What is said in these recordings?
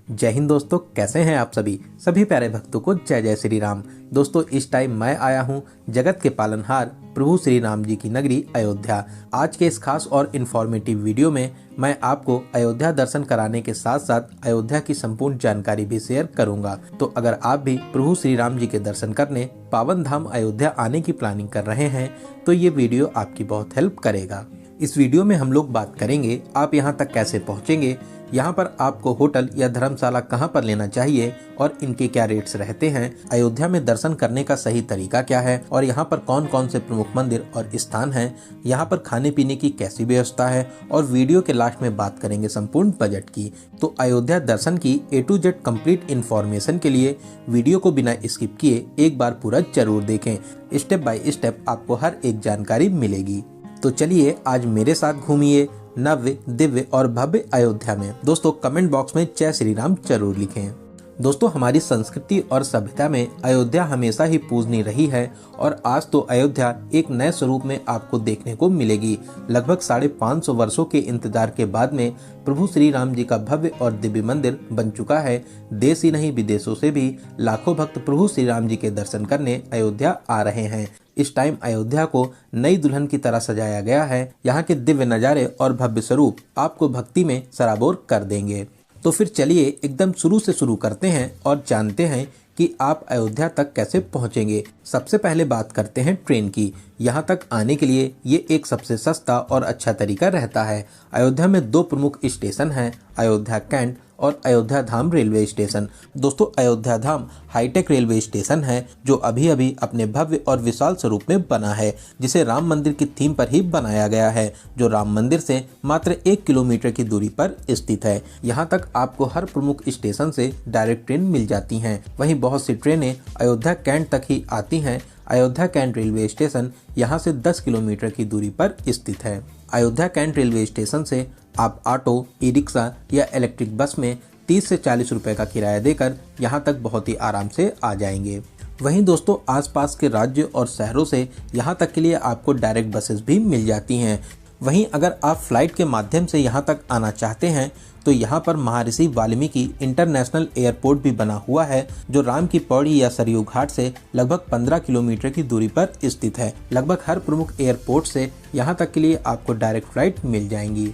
जय हिंद दोस्तों, कैसे हैं आप सभी प्यारे भक्तों को जय जय श्री राम। दोस्तों, इस टाइम मैं आया हूं जगत के पालनहार प्रभु श्री राम जी की नगरी अयोध्या। आज के इस खास और इन्फॉर्मेटिव वीडियो में मैं आपको अयोध्या दर्शन कराने के साथ साथ अयोध्या की संपूर्ण जानकारी भी शेयर करूंगा। तो अगर आप भी प्रभु श्री राम जी के दर्शन करने पावन धाम अयोध्या आने की प्लानिंग कर रहे हैं तो ये वीडियो आपकी बहुत हेल्प करेगा। इस वीडियो में हम लोग बात करेंगे आप यहाँ तक कैसे पहुँचेंगे, यहाँ पर आपको होटल या धर्मशाला कहाँ पर लेना चाहिए और इनके क्या रेट्स रहते हैं, अयोध्या में दर्शन करने का सही तरीका क्या है और यहाँ पर कौन कौन से प्रमुख मंदिर और स्थान हैं, यहाँ पर खाने पीने की कैसी व्यवस्था है और वीडियो के लास्ट में बात करेंगे संपूर्ण बजट की। तो अयोध्या दर्शन की A to Z complete information के लिए वीडियो को बिना स्किप किए एक बार पूरा जरूर देखें। स्टेप बाय स्टेप आपको हर एक जानकारी मिलेगी। तो चलिए आज मेरे साथ घूमिए नव्य, दिव्य और भव्य अयोध्या में। दोस्तों, कमेंट बॉक्स में जय श्री राम जरूर लिखें। दोस्तों, हमारी संस्कृति और सभ्यता में अयोध्या हमेशा ही पूजनीय रही है और आज तो अयोध्या एक नए स्वरूप में आपको देखने को मिलेगी। लगभग 550 वर्षों के इंतजार के बाद में प्रभु श्री राम जी का भव्य और दिव्य मंदिर बन चुका है। देश ही नहीं विदेशों से भी लाखों भक्त प्रभु श्री राम जी के दर्शन करने अयोध्या आ रहे हैं। इस टाइम अयोध्या को नई दुल्हन की तरह सजाया गया है। यहाँ के दिव्य नज़ारे और भव्य स्वरूप आपको भक्ति में सराबोर कर देंगे। तो फिर चलिए एकदम शुरू से शुरू करते हैं और जानते हैं कि आप अयोध्या तक कैसे पहुंचेंगे। सबसे पहले बात करते हैं ट्रेन की। यहाँ तक आने के लिए ये एक सबसे सस्ता और अच्छा तरीका रहता है। अयोध्या में 2 प्रमुख स्टेशन हैं, अयोध्या कैंट और अयोध्या धाम रेलवे स्टेशन। दोस्तों, अयोध्या धाम हाईटेक रेलवे स्टेशन है जो अभी अभी अपने भव्य और विशाल स्वरूप में बना है, जिसे राम मंदिर की थीम पर ही बनाया गया है, जो राम मंदिर से मात्र 1 किलोमीटर की दूरी पर स्थित है। यहाँ तक आपको हर प्रमुख स्टेशन से डायरेक्ट ट्रेन मिल जाती हैं। वहीं बहुत सी ट्रेनें अयोध्या कैंट तक ही आती हैं। अयोध्या कैंट रेलवे स्टेशन यहाँ से 10 किलोमीटर की दूरी पर स्थित है। अयोध्या कैंट रेलवे स्टेशन से आप ऑटो, ई रिक्शा या इलेक्ट्रिक बस में 30 से 40 रुपए का किराया देकर यहाँ तक बहुत ही आराम से आ जाएंगे। वहीं दोस्तों, आसपास के राज्य और शहरों से यहाँ तक के लिए आपको डायरेक्ट बसेस भी मिल जाती हैं। वहीं अगर आप फ्लाइट के माध्यम से यहाँ तक आना चाहते हैं तो यहाँ पर महर्षि वाल्मीकि इंटरनेशनल एयरपोर्ट भी बना हुआ है, जो राम की पौड़ी या सरयू घाट से लगभग 15 किलोमीटर की दूरी पर स्थित है। लगभग हर प्रमुख एयरपोर्ट से यहाँ तक के लिए आपको डायरेक्ट फ्लाइट मिल जाएंगी।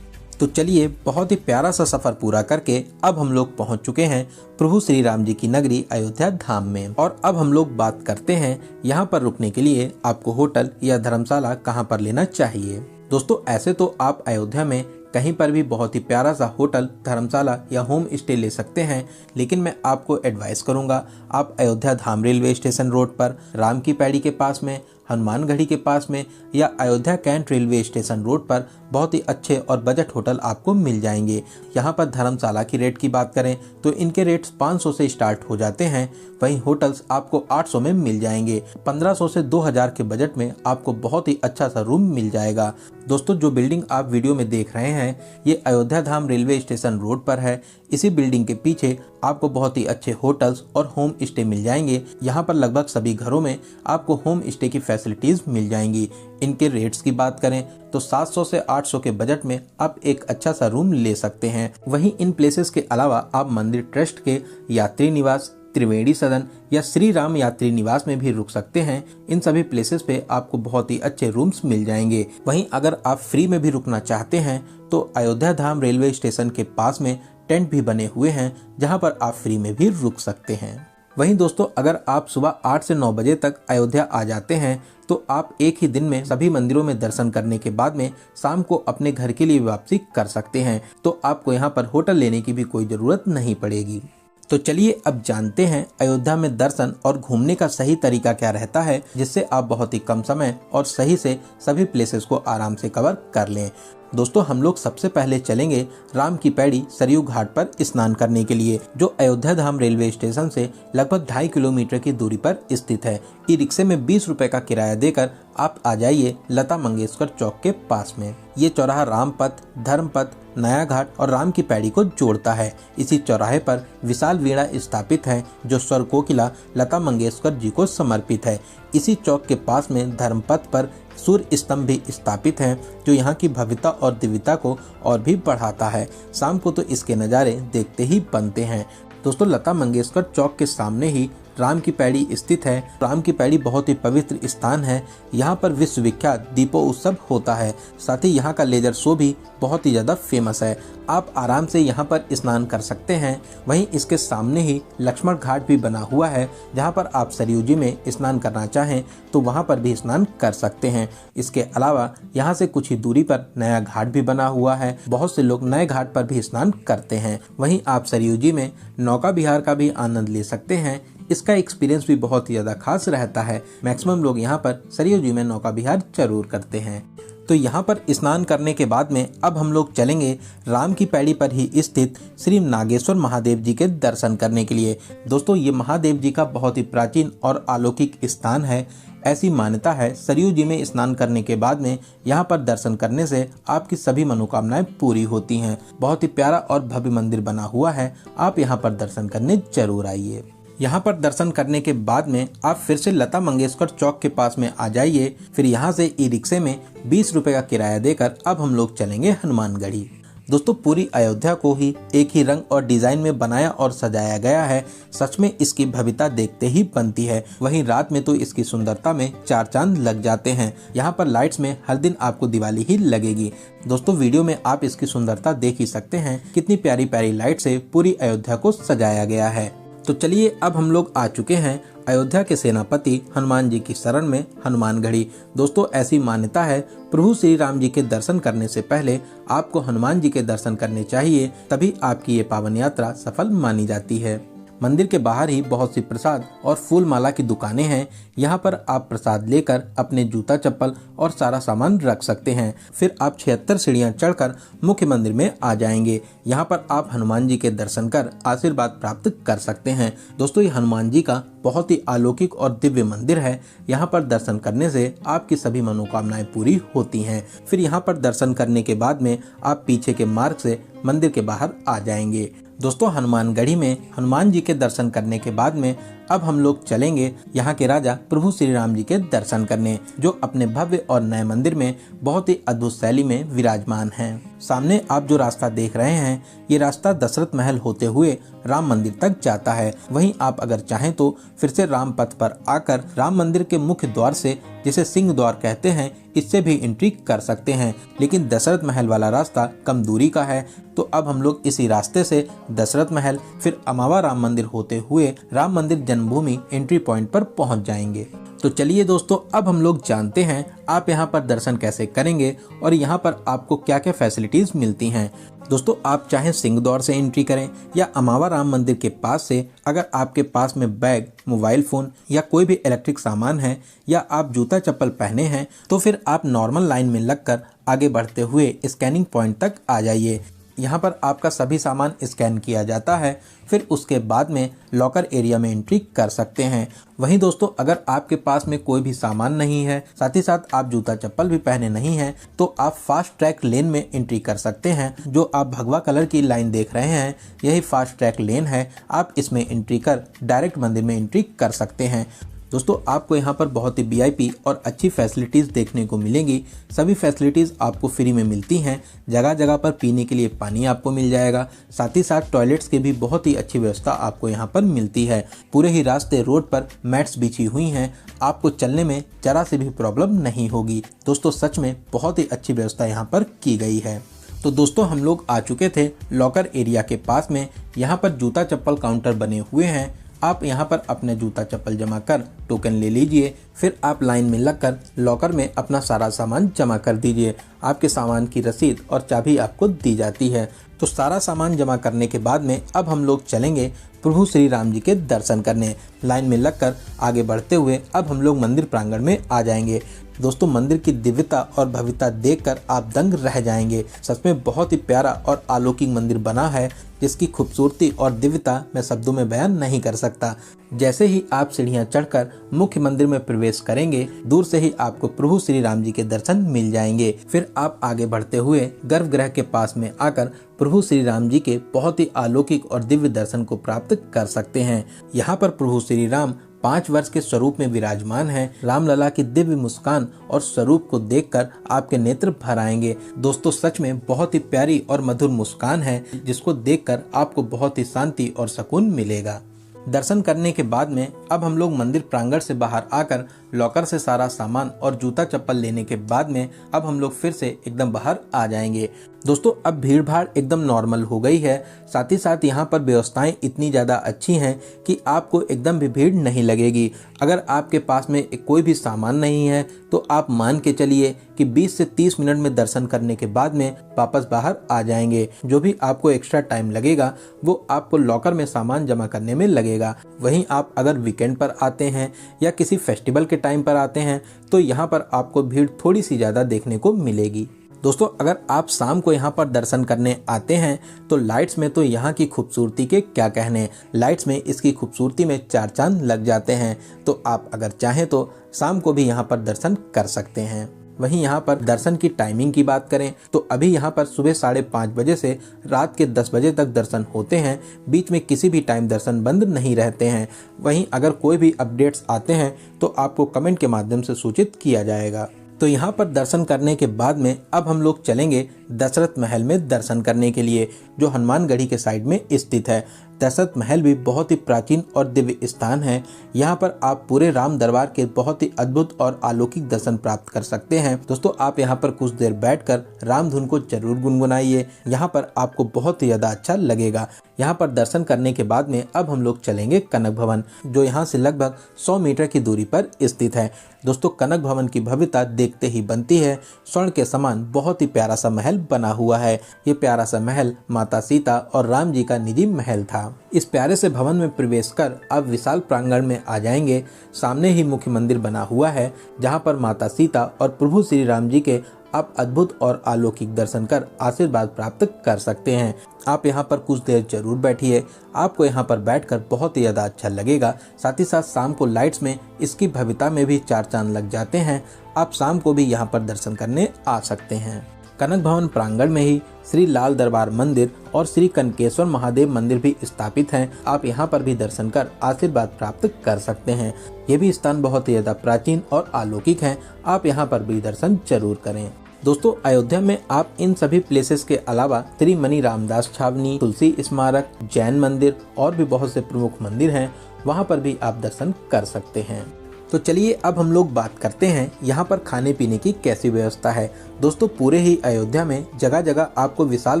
तो चलिए, बहुत ही प्यारा सा सफर पूरा करके अब हम लोग पहुंच चुके हैं प्रभु श्री राम जी की नगरी अयोध्या धाम में। और अब हम लोग बात करते हैं यहाँ पर रुकने के लिए आपको होटल या धर्मशाला कहाँ पर लेना चाहिए। दोस्तों, ऐसे तो आप अयोध्या में कहीं पर भी बहुत ही प्यारा सा होटल, धर्मशाला या होम स्टे ले सकते हैं, लेकिन मैं आपको एडवाइस करूंगा आप अयोध्या धाम रेलवे स्टेशन रोड पर, राम की पैड़ी के पास में, हनुमानगढ़ी के पास में या Ayodhya cantt railway station road पर बहुत ही अच्छे और बजट होटल आपको मिल जाएंगे। यहाँ पर धर्मशाला की रेट की बात करें तो इनके रेट्स 500 से स्टार्ट हो जाते हैं। वहीं होटल्स आपको 800 में मिल जाएंगे। 1500 से 2000 के बजट में आपको बहुत ही अच्छा सा रूम मिल जाएगा। दोस्तों, जो बिल्डिंग आप वीडियो में देख रहे हैं ये अयोध्या धाम रेलवे स्टेशन रोड पर है। इसी बिल्डिंग के पीछे आपको बहुत ही अच्छे होटल्स और होम स्टे मिल जाएंगे। यहाँ पर लगभग सभी घरों में आपको होम स्टे की फैसिलिटीज मिल जाएंगी। इनके रेट्स की बात करें तो 700 से 800 के बजट में आप एक अच्छा सा रूम ले सकते हैं। वहीं इन प्लेसेस के अलावा आप मंदिर ट्रस्ट के यात्री निवास, त्रिवेणी सदन या श्री राम यात्री निवास में भी रुक सकते हैं। इन सभी प्लेसेस पे आपको बहुत ही अच्छे रूम्स मिल जाएंगे। वहीं अगर आप फ्री में भी रुकना चाहते हैं तो अयोध्या धाम रेलवे स्टेशन के पास में टेंट भी बने हुए हैं, जहां पर आप फ्री में भी रुक सकते हैं। वहीं दोस्तों, अगर आप सुबह 8 से 9 बजे तक अयोध्या आ जाते हैं तो आप एक ही दिन में सभी मंदिरों में दर्शन करने के बाद में शाम को अपने घर के लिए वापसी कर सकते हैं। तो आपको यहाँ पर होटल लेने की भी कोई जरूरत नहीं पड़ेगी। तो चलिए अब जानते हैं अयोध्या में दर्शन और घूमने का सही तरीका क्या रहता है, जिससे आप बहुत ही कम समय और सही से सभी प्लेसेस को आराम से कवर कर लें। दोस्तों, हम लोग सबसे पहले चलेंगे राम की पैड़ी सरयू घाट पर स्नान करने के लिए, जो अयोध्या धाम रेलवे स्टेशन से लगभग 2.5 किलोमीटर की दूरी पर स्थित है। ई रिक्शे में 20 रुपए का किराया देकर आप आ जाइए लता मंगेशकर चौक के पास में। ये चौराहा रामपथ, धर्मपथ, नया घाट और राम की पैड़ी को जोड़ता है। इसी चौराहे पर विशाल वीणा स्थापित है जो स्वर कोकिला लता मंगेशकर जी को समर्पित है। इसी चौक के पास में धर्मपथ पर सूर्य स्तंभ भी स्थापित है जो यहाँ की भव्यता और दिव्यता को और भी बढ़ाता है। शाम को तो इसके नज़ारे देखते ही बनते हैं। दोस्तों, लता मंगेशकर चौक के सामने ही राम की पैड़ी स्थित है। राम की पैड़ी बहुत ही पवित्र स्थान है। यहाँ पर विश्वविख्यात दीपोत्सव होता है। साथ ही यहाँ का लेजर शो भी बहुत ही ज़्यादा फेमस है। आप आराम से यहाँ पर स्नान कर सकते हैं। वहीं इसके सामने ही लक्ष्मण घाट भी बना हुआ है, जहाँ पर आप सरयू जी में स्नान करना चाहें तो वहाँ पर भी स्नान कर सकते हैं। इसके अलावा यहाँ से कुछ ही दूरी पर नया घाट भी बना हुआ है। बहुत से लोग नए घाट पर भी स्नान करते हैं। वहीं आप सरयू जी में नौका विहार का भी आनंद ले सकते हैं। इसका एक्सपीरियंस भी बहुत ही ज़्यादा खास रहता है। मैक्सिमम लोग यहाँ पर सरयू जी में नौका विहार जरूर करते हैं। तो यहाँ पर स्नान करने के बाद में अब हम लोग चलेंगे राम की पैड़ी पर ही स्थित श्री नागेश्वर महादेव जी के दर्शन करने के लिए। दोस्तों, ये महादेव जी का बहुत ही प्राचीन और अलौकिक स्थान है। ऐसी मान्यता है सरयू जी में स्नान करने के बाद में यहाँ पर दर्शन करने से आपकी सभी मनोकामनाएं पूरी होती हैं। बहुत ही प्यारा और भव्य मंदिर बना हुआ है। आप यहाँ पर दर्शन करने जरूर आइए। यहाँ पर दर्शन करने के बाद में आप फिर से लता मंगेशकर चौक के पास में आ जाइए। फिर यहाँ से ई रिक्शे में 20 रुपए का किराया देकर अब हम लोग चलेंगे हनुमानगढ़ी। दोस्तों, पूरी अयोध्या को ही एक ही रंग और डिजाइन में बनाया और सजाया गया है। सच में इसकी भव्यता देखते ही बनती है। वहीं रात में तो इसकी सुंदरता में 4 चांद लग जाते हैं। यहाँ पर लाइट्स में हर दिन आपको दिवाली ही लगेगी। दोस्तों, वीडियो में आप इसकी सुंदरता देख ही सकते हैं। कितनी प्यारी प्यारी लाइट से पूरी अयोध्या को सजाया गया है। तो चलिए, अब हम लोग आ चुके हैं अयोध्या के सेनापति हनुमान जी की शरण में हनुमानगढ़ी। दोस्तों, ऐसी मान्यता है प्रभु श्री राम जी के दर्शन करने से पहले आपको हनुमान जी के दर्शन करने चाहिए, तभी आपकी ये पावन यात्रा सफल मानी जाती है। मंदिर के बाहर ही बहुत सी प्रसाद और फूल माला की दुकानें हैं। यहाँ पर आप प्रसाद लेकर अपने जूता चप्पल और सारा सामान रख सकते हैं। फिर आप 76 सीढ़ियाँ चढ़कर मुख्य मंदिर में आ जाएंगे। यहाँ पर आप हनुमान जी के दर्शन कर आशीर्वाद प्राप्त कर सकते हैं। दोस्तों, ये हनुमान जी का बहुत ही अलौकिक और दिव्य मंदिर है। यहाँ पर दर्शन करने से आपकी सभी मनोकामनाएं पूरी होती हैं। फिर यहाँ पर दर्शन करने के बाद में आप पीछे के मार्ग से मंदिर के बाहर आ जाएंगे। दोस्तों, हनुमानगढ़ी में हनुमान जी के दर्शन करने के बाद में अब हम लोग चलेंगे यहाँ के राजा प्रभु श्री राम जी के दर्शन करने, जो अपने भव्य और नए मंदिर में बहुत ही अद्भुत शैली में विराजमान हैं। सामने आप जो रास्ता देख रहे हैं, ये रास्ता दशरथ महल होते हुए राम मंदिर तक जाता है। वहीं आप अगर चाहें तो फिर से राम पथ पर आकर राम मंदिर के मुख्य द्वार से, जिसे सिंह द्वार कहते हैं, इससे भी एंट्री कर सकते हैं। लेकिन दशरथ महल वाला रास्ता कम दूरी का है, तो अब हम लोग इसी रास्ते से दशरथ महल फिर अमावा राम मंदिर होते हुए राम मंदिर जन्मभूमि एंट्री पॉइंट पर पहुंच जाएंगे। तो चलिए दोस्तों, अब हम लोग जानते हैं आप यहाँ पर दर्शन कैसे करेंगे और यहाँ पर आपको क्या क्या फैसिलिटीज मिलती हैं। दोस्तों, आप चाहे सिंह द्वार से एंट्री करें या अमावा राम मंदिर के पास से, अगर आपके पास में बैग, मोबाइल फोन या कोई भी इलेक्ट्रिक सामान है या आप जूता चप्पल पहने हैं, तो फिर आप नॉर्मल लाइन में लगकर आगे बढ़ते हुए स्कैनिंग पॉइंट तक आ जाइए। यहाँ पर आपका सभी सामान स्कैन किया जाता है। फिर उसके बाद में लॉकर एरिया में एंट्री कर सकते हैं। वहीं दोस्तों, अगर आपके पास में कोई भी सामान नहीं है, साथ ही साथ आप जूता चप्पल भी पहने नहीं हैं, तो आप फास्ट ट्रैक लेन में एंट्री कर सकते हैं। जो आप भगवा कलर की लाइन देख रहे हैं, यही फास्ट ट्रैक लेन है। आप इसमें एंट्री कर डायरेक्ट मंदिर में एंट्री कर सकते हैं। दोस्तों, आपको यहाँ पर बहुत ही वीआईपी और अच्छी फैसिलिटीज़ देखने को मिलेंगी। सभी फैसिलिटीज़ आपको फ्री में मिलती हैं। जगह जगह पर पीने के लिए पानी आपको मिल जाएगा। साथ ही साथ टॉयलेट्स की भी बहुत ही अच्छी व्यवस्था आपको यहाँ पर मिलती है। पूरे ही रास्ते रोड पर मैट्स बिछी हुई हैं। आपको चलने में जरा से भी प्रॉब्लम नहीं होगी। दोस्तों, सच में बहुत ही अच्छी व्यवस्था यहाँ पर की गई है। तो दोस्तों, हम लोग आ चुके थे लॉकर एरिया के पास में। यहाँ पर जूता चप्पल काउंटर बने हुए हैं। आप यहाँ पर अपने जूता चप्पल जमा कर टोकन ले लीजिए। फिर आप लाइन में लगकर लॉकर में अपना सारा सामान जमा कर दीजिए। आपके सामान की रसीद और चाबी आपको दी जाती है। तो सारा सामान जमा करने के बाद में अब हम लोग चलेंगे प्रभु श्री राम जी के दर्शन करने। लाइन में लगकर आगे बढ़ते हुए अब हम लोग मंदिर प्रांगण में आ जाएंगे। दोस्तों, मंदिर की दिव्यता और भव्यता देखकर आप दंग रह जाएंगे। सच में बहुत ही प्यारा और अलौकिक मंदिर बना है, जिसकी खूबसूरती और दिव्यता मैं शब्दों में बयान नहीं कर सकता। जैसे ही आप सीढ़ियां चढ़कर मुख्य मंदिर में प्रवेश करेंगे, दूर से ही आपको प्रभु श्री राम जी के दर्शन मिल जाएंगे। फिर आप आगे बढ़ते हुए गर्भगृह के पास में आकर प्रभु श्री राम जी के बहुत ही अलौकिक और दिव्य दर्शन को प्राप्त कर सकते हैं। यहाँ पर प्रभु श्री राम 5 वर्ष के स्वरूप में विराजमान हैं। रामलला की दिव्य मुस्कान और स्वरूप को देखकर आपके नेत्र भर आएंगे। दोस्तों सच में बहुत ही प्यारी और मधुर मुस्कान है, जिसको देखकर आपको बहुत ही शांति और सुकून मिलेगा। दर्शन करने के बाद में अब हम लोग मंदिर प्रांगण से बाहर आकर लॉकर से सारा सामान और जूता चप्पल लेने के बाद में अब हम लोग फिर से एकदम बाहर आ जाएंगे। दोस्तों अब भीड़ भाड़ एकदम नॉर्मल हो गई है, साथ ही साथ यहाँ पर व्यवस्थाएं इतनी ज़्यादा अच्छी हैं कि आपको एकदम भी भीड़ नहीं लगेगी। अगर आपके पास में कोई भी सामान नहीं है तो आप मान के चलिए कि 20 से 30 मिनट में दर्शन करने के बाद में वापस बाहर आ जाएंगे। जो भी आपको एक्स्ट्रा टाइम लगेगा वो आपको लॉकर में सामान जमा करने में लगेगा। वहीं आप अगर वीकेंड पर आते हैं या किसी फेस्टिवल के टाइम पर आते हैं तो यहाँ पर आपको भीड़ थोड़ी सी ज़्यादा देखने को मिलेगी। दोस्तों अगर आप शाम को यहाँ पर दर्शन करने आते हैं तो लाइट्स में तो यहाँ की खूबसूरती के क्या कहने। लाइट्स में इसकी खूबसूरती में 4 चांद लग जाते हैं। तो आप अगर चाहें तो शाम को भी यहाँ पर दर्शन कर सकते हैं। वहीं यहाँ पर दर्शन की टाइमिंग की बात करें तो अभी यहाँ पर सुबह 5:30 बजे से रात के 10 बजे तक दर्शन होते हैं। बीच में किसी भी टाइम दर्शन बंद नहीं रहते हैं। वहीं अगर कोई भी अपडेट्स आते हैं तो आपको कमेंट के माध्यम से सूचित किया जाएगा। तो यहाँ पर दर्शन करने के बाद में अब हम लोग चलेंगे दशरथ महल में दर्शन करने के लिए, जो हनुमानगढ़ी के साइड में स्थित है। दशरथ महल भी बहुत ही प्राचीन और दिव्य स्थान है। यहाँ पर आप पूरे राम दरबार के बहुत ही अद्भुत और अलौकिक दर्शन प्राप्त कर सकते हैं। दोस्तों आप यहाँ पर कुछ देर बैठकर राम धुन को जरूर गुनगुनाइए, यहाँ पर आपको बहुत ही ज़्यादा अच्छा लगेगा। यहाँ पर दर्शन करने के बाद में अब हम लोग चलेंगे कनक भवन, जो यहाँ से लगभग 100 मीटर की दूरी पर स्थित है। दोस्तों कनक भवन की भव्यता देखते ही बनती है। स्वर्ण के समान बहुत ही प्यारा सा महल बना हुआ है। ये प्यारा सा महल माता सीता और राम जी का निजी महल था। इस प्यारे से भवन में प्रवेश कर आप विशाल प्रांगण में आ जाएंगे। सामने ही मुख्य मंदिर बना हुआ है, जहाँ पर माता सीता और प्रभु श्री राम जी के आप अद्भुत और अलौकिक दर्शन कर आशीर्वाद प्राप्त कर सकते हैं। आप यहाँ पर कुछ देर जरूर बैठिए, आपको यहाँ पर बैठकर बहुत ही ज़्यादा अच्छा लगेगा। साथ ही साथ शाम को लाइट्स में इसकी भव्यता में भी 4 चांद लग जाते हैं। आप शाम को भी यहाँ पर दर्शन करने आ सकते हैं। कनक भवन प्रांगण में ही श्री लाल दरबार मंदिर और श्री कनकेश्वर महादेव मंदिर भी स्थापित हैं। आप यहाँ पर भी दर्शन कर आशीर्वाद प्राप्त कर सकते हैं। ये भी स्थान बहुत ही ज्यादा प्राचीन और अलौकिक है। आप यहाँ पर भी दर्शन जरूर करें। दोस्तों अयोध्या में आप इन सभी प्लेसेस के अलावा त्रिमणि रामदास छावनी, तुलसी स्मारक, जैन मंदिर और भी बहुत से प्रमुख मंदिर हैं, वहाँ पर भी आप दर्शन कर सकते हैं। तो चलिए अब हम लोग बात करते हैं यहाँ पर खाने पीने की कैसी व्यवस्था है। दोस्तों पूरे ही अयोध्या में जगह जगह आपको विशाल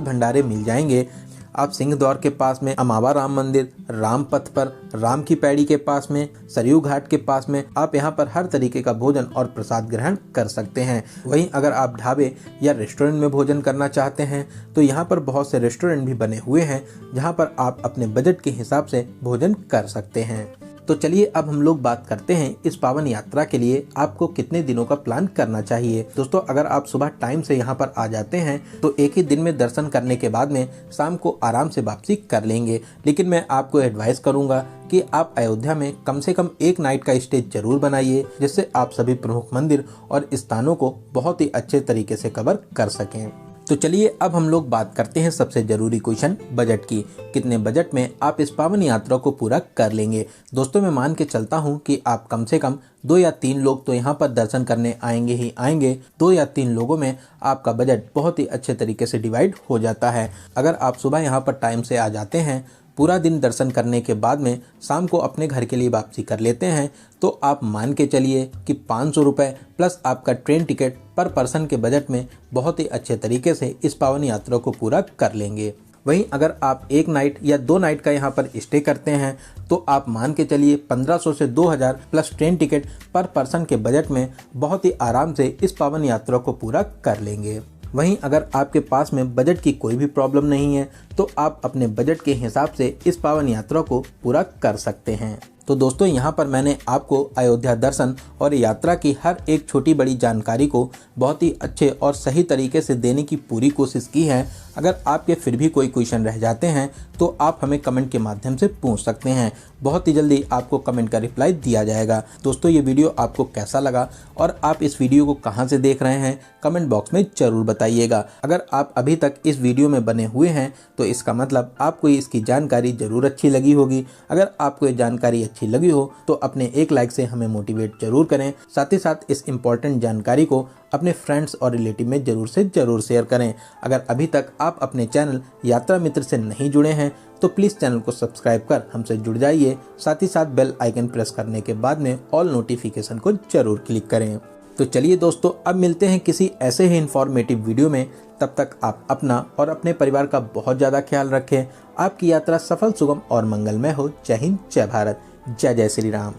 भंडारे मिल जाएंगे। आप सिंह द्वार के पास में अमावा राम मंदिर, राम पथ पर, राम की पैड़ी के पास में, सरयू घाट के पास में आप यहाँ पर हर तरीके का भोजन और प्रसाद ग्रहण कर सकते हैं। वहीं अगर आप ढाबे या रेस्टोरेंट में भोजन करना चाहते हैं तो यहाँ पर बहुत से रेस्टोरेंट भी बने हुए हैं, जहाँ पर आप अपने बजट के हिसाब से भोजन कर सकते हैं। तो चलिए अब हम लोग बात करते हैं इस पावन यात्रा के लिए आपको कितने दिनों का प्लान करना चाहिए। दोस्तों अगर आप सुबह टाइम से यहाँ पर आ जाते हैं तो एक ही दिन में दर्शन करने के बाद में शाम को आराम से वापसी कर लेंगे। लेकिन मैं आपको एडवाइस करूंगा कि आप अयोध्या में कम से कम 1 नाइट का स्टे जरूर बनाइए, जिससे आप सभी प्रमुख मंदिर और स्थानों को बहुत ही अच्छे तरीके से कवर कर सकें। तो चलिए अब हम लोग बात करते हैं सबसे जरूरी क्वेश्चन बजट की। कितने बजट में आप इस पावन यात्रा को पूरा कर लेंगे। दोस्तों मैं मान के चलता हूं कि आप कम से कम 2 या 3 लोग तो यहाँ पर दर्शन करने आएंगे ही आएंगे। 2 या 3 लोगों में आपका बजट बहुत ही अच्छे तरीके से डिवाइड हो जाता है। अगर आप सुबह यहाँ पर टाइम से आ जाते हैं, पूरा दिन दर्शन करने के बाद में शाम को अपने घर के लिए वापसी कर लेते हैं, तो आप मान के चलिए कि 500 रुपये प्लस आपका ट्रेन टिकट पर पर्सन के बजट में बहुत ही अच्छे तरीके से इस पावन यात्रा को पूरा कर लेंगे। वहीं अगर आप 1 नाइट या 2 नाइट का यहाँ पर स्टे करते हैं तो आप मान के चलिए 1500 से 2000 प्लस ट्रेन टिकट पर पर्सन के बजट में बहुत ही आराम से इस पावन यात्रा को पूरा कर लेंगे। वहीं अगर आपके पास में बजट की कोई भी प्रॉब्लम नहीं है तो आप अपने बजट के हिसाब से इस पावन यात्रा को पूरा कर सकते हैं। तो दोस्तों यहाँ पर मैंने आपको अयोध्या दर्शन और यात्रा की हर एक छोटी बड़ी जानकारी को बहुत ही अच्छे और सही तरीके से देने की पूरी कोशिश की है। अगर आपके फिर भी कोई क्वेश्चन रह जाते हैं तो आप हमें कमेंट के माध्यम से पूछ सकते हैं। बहुत ही जल्दी आपको कमेंट का रिप्लाई दिया जाएगा। दोस्तों ये वीडियो आपको कैसा लगा और आप इस वीडियो को कहां से देख रहे हैं कमेंट बॉक्स में जरूर बताइएगा। अगर आप अभी तक इस वीडियो में बने हुए हैं तो इसका मतलब आपको इसकी जानकारी जरूर अच्छी लगी होगी। अगर आपको ये जानकारी अच्छी लगी हो तो अपने एक लाइक से हमें मोटिवेट जरूर करें। साथ ही साथ इस इम्पोर्टेंट जानकारी को अपने फ्रेंड्स और रिलेटिव में जरूर से जरूर शेयर करें। अगर अभी तक आप अपने चैनल यात्रा मित्र से नहीं जुड़े हैं तो प्लीज़ चैनल को सब्सक्राइब कर हमसे जुड़ जाइए। साथ ही साथ बेल आइकन प्रेस करने के बाद में ऑल नोटिफिकेशन को जरूर क्लिक करें। तो चलिए दोस्तों, अब मिलते हैं किसी ऐसे ही इंफॉर्मेटिव वीडियो में। तब तक आप अपना और अपने परिवार का बहुत ज़्यादा ख्याल रखें। आपकी यात्रा सफल, सुगम और मंगलमय हो। जय हिंद, जय भारत, जय जय श्री राम।